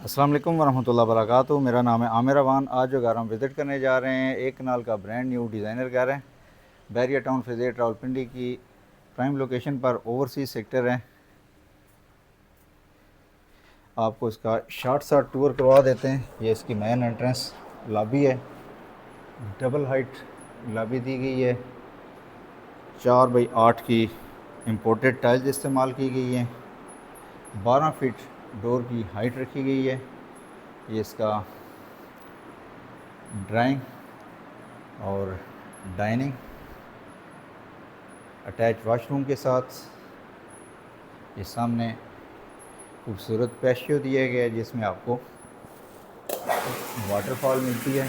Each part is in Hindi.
अस्सलाम वालेकुम वरहमतुल्लाहि वबरकातुहू। मेरा नाम है आमिर अवान। आज जो घर हम विज़िट करने जा रहे हैं, एक कनाल का ब्रांड न्यू डिज़ाइनर घर है। बैरिया टाउन फैज़ेट रावलपिंडी की प्राइम लोकेशन पर ओवरसीज सेक्टर है। आपको इसका शॉर्ट सा टूर करवा देते हैं। ये इसकी मेन एंट्रेंस लॉबी है। डबल हाइट लॉबी दी गई है। 4x8 की इम्पोर्टेड टाइल्स इस्तेमाल की गई हैं। 12 फीट डोर की हाइट रखी गई है। ये इसका ड्राइंग और डाइनिंग अटैच वाशरूम के साथ। ये सामने खूबसूरत पैशियो दिया गया है जिसमें आपको वाटरफॉल मिलती है।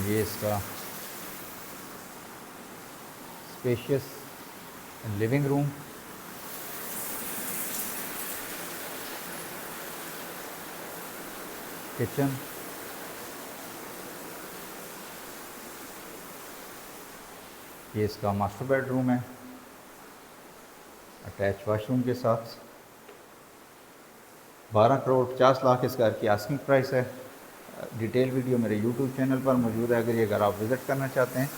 ये इसका स्पेशियस लिविंग रूम, किचन, ये इसका मास्टर बेडरूम है अटैच वाशरूम के साथ। 12 करोड़ 50 लाख इस घर की आस्किंग प्राइस है। डिटेल वीडियो मेरे यूट्यूब चैनल पर मौजूद है। अगर ये घर आप विज़िट करना चाहते हैं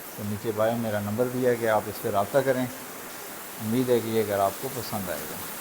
तो नीचे बायो मेरा नंबर दिया गया, आप इस पर रब्ता करें। उम्मीद है कि ये घर आपको पसंद आएगा।